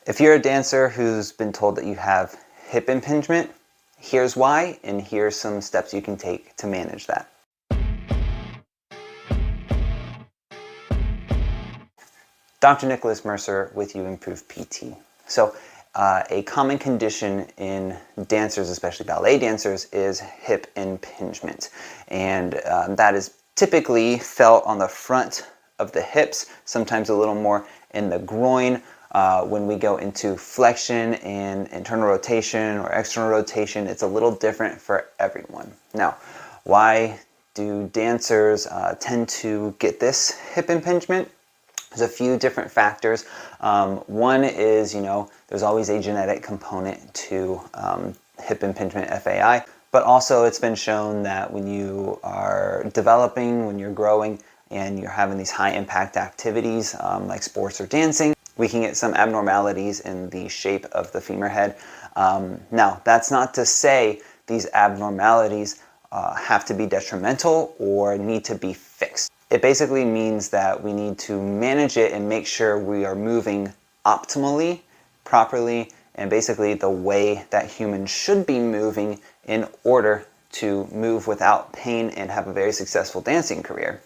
If you're a dancer who's been told that you have hip impingement, here's why, and here's some steps you can take to manage that. Dr. Nicholas Mercer with You Improve PT. So a common condition in dancers, especially ballet dancers, is hip impingement. And that is typically felt on the front of the hips, sometimes a little more in the groin. When we go into flexion and internal rotation or external rotation, it's a little different for everyone. Now, why do dancers tend to get this hip impingement? There's a few different factors. One is, there's always a genetic component to hip impingement, FAI, but also it's been shown that when you are developing, when you're growing, and you're having these high impact activities like sports or dancing, we can get some abnormalities in the shape of the femur head. Now, that's not to say these abnormalities have to be detrimental or need to be fixed. It basically means that we need to manage it and make sure we are moving optimally, properly, and basically the way that humans should be moving in order to move without pain and have a very successful dancing career.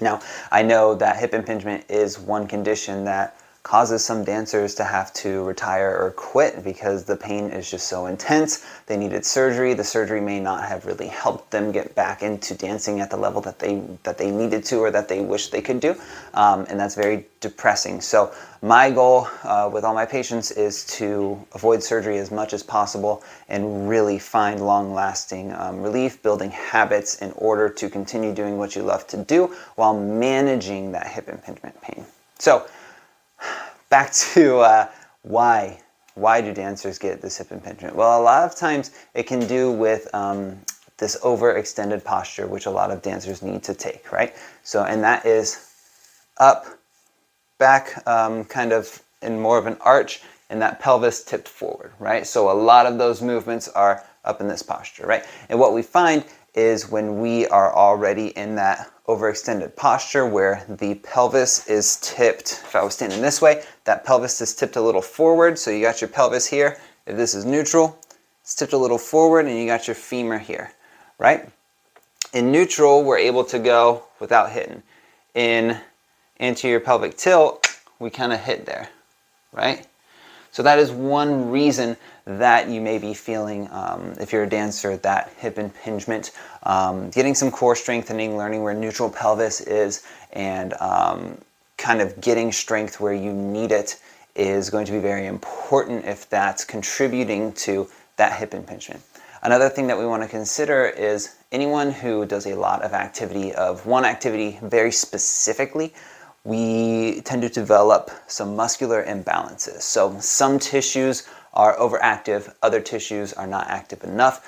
Now, I know that hip impingement is one condition that causes some dancers to have to retire or quit because the pain is just so intense. They needed surgery. The surgery may not have really helped them get back into dancing at the level that they needed to or that they wish they could do, and that's very depressing. So my goal with all my patients is to avoid surgery as much as possible and really find long-lasting relief, building habits in order to continue doing what you love to do while managing that hip impingement pain. So back to why do dancers get this hip impingement? Well, a lot of times it can do with this overextended posture, which a lot of dancers need to take, right? So, and that is up, back, kind of in more of an arch, and that pelvis tipped forward, right? So a lot of those movements are up in this posture, right? And what we find is when we are already in that overextended posture where the pelvis is tipped, if I was standing this way, that pelvis is tipped a little forward. So you got your pelvis here. If this is neutral, it's tipped a little forward, and you got your femur here, right? In neutral, we're able to go without hitting. In anterior pelvic tilt, we kind of hit there, right? So that is one reason that you may be feeling, if you're a dancer, that hip impingement. Getting some core strengthening, learning where neutral pelvis is, and kind of getting strength where you need it is going to be very important if that's contributing to that hip impingement. Another thing that we want to consider is anyone who does a lot of activity, of one activity very specifically, we tend to develop some muscular imbalances. So some tissues are overactive, other tissues are not active enough.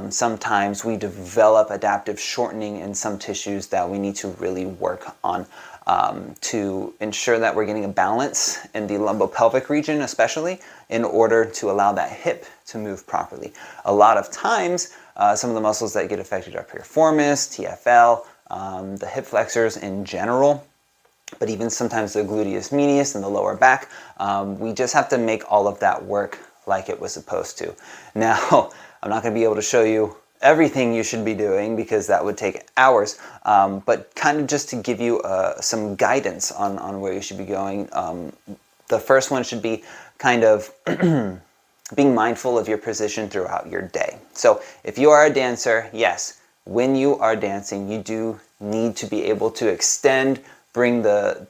Sometimes we develop adaptive shortening in some tissues that we need to really work on to ensure that we're getting a balance in the lumbopelvic region, especially in order to allow that hip to move properly. A lot of times, some of the muscles that get affected are piriformis, TFL, the hip flexors in general, but even sometimes the gluteus medius and the lower back. We just have to make all of that work like it was supposed to. Now, I'm not going to be able to show you everything you should be doing because that would take hours, but kind of just to give you some guidance on where you should be going. The first one should be kind of being mindful of your position throughout your day. So if you are a dancer, yes, when you are dancing, you do need to be able to extend, bring the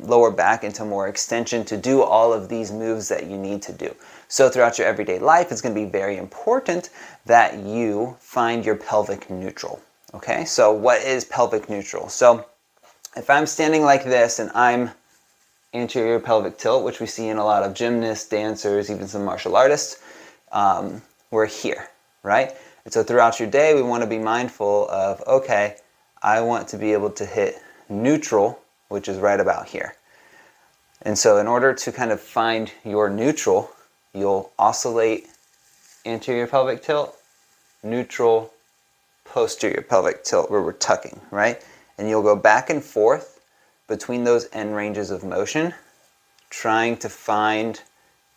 lower back into more extension to do all of these moves that you need to do. So throughout your everyday life, it's going to be very important that you find your pelvic neutral. Okay, so what is pelvic neutral? So if I'm standing like this and I'm anterior pelvic tilt, which we see in a lot of gymnasts, dancers, even some martial artists, we're here, right? And so throughout your day, we want to be mindful of, okay, I want to be able to hit neutral, which is right about here. And so in order to kind of find your neutral, you'll oscillate anterior pelvic tilt, neutral, posterior pelvic tilt, where we're tucking, right? And you'll go back and forth between those end ranges of motion, trying to find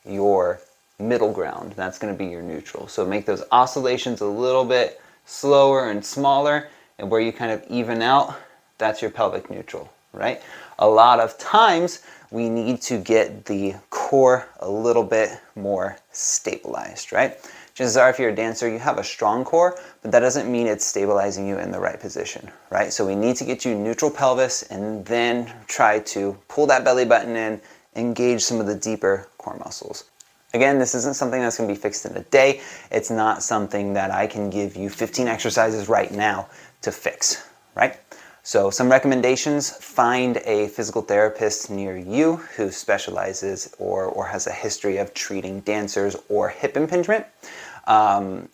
your middle ground. That's going to be your neutral. So make those oscillations a little bit slower and smaller, and where you kind of even out, that's your pelvic neutral, right? A lot of times we need to get the core a little bit more stabilized, right? Chances are if you're a dancer, you have a strong core, but that doesn't mean it's stabilizing you in the right position, right? So we need to get you neutral pelvis and then try to pull that belly button in, engage some of the deeper core muscles. Again, this isn't something that's going to be fixed in a day. It's not something that I can give you 15 exercises right now to fix, right? So some recommendations: find a physical therapist near you who specializes or has a history of treating dancers or hip impingement.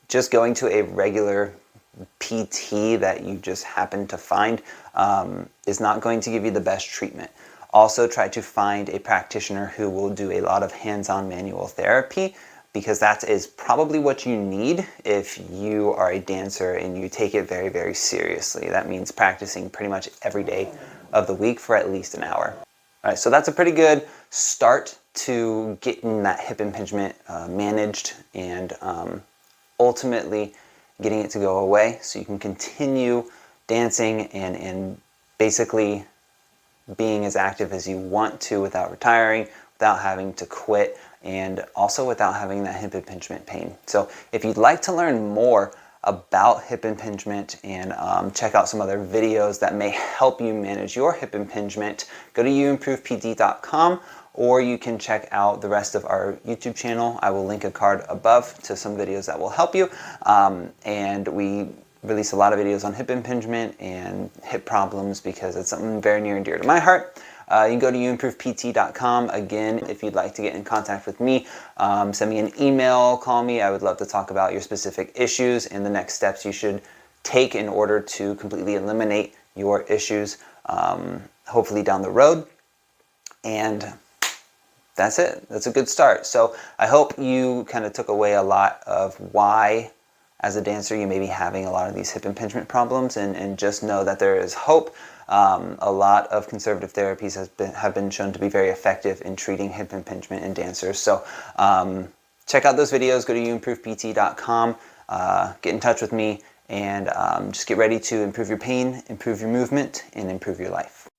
Just going to a regular PT that you just happen to find is not going to give you the best treatment. Also, try to find a practitioner who will do a lot of hands-on manual therapy, because that is probably what you need if you are a dancer and you take it very, very seriously. That means practicing pretty much every day of the week for at least an hour. All right, so that's a pretty good start to getting that hip impingement managed and ultimately getting it to go away so you can continue dancing and basically being as active as you want to without retiring, without having to quit, and also without having that hip impingement pain. So if you'd like to learn more about hip impingement and check out some other videos that may help you manage your hip impingement, go to youimprovepd.com, or you can check out the rest of our YouTube channel. I will link a card above to some videos that will help you. And we release a lot of videos on hip impingement and hip problems because it's something very near and dear to my heart. You can go to youimprovepd.com. Again, if you'd like to get in contact with me, send me an email, call me. I would love to talk about your specific issues and the next steps you should take in order to completely eliminate your issues, hopefully down the road. And that's it. That's a good start. So I hope you kind of took away a lot of why, as a dancer, you may be having a lot of these hip impingement problems, and just know that there is hope. A lot of conservative therapies have been shown to be very effective in treating hip impingement in dancers. So check out those videos, go to youimprovepd.com, get in touch with me, and just get ready to improve your pain, improve your movement, and improve your life.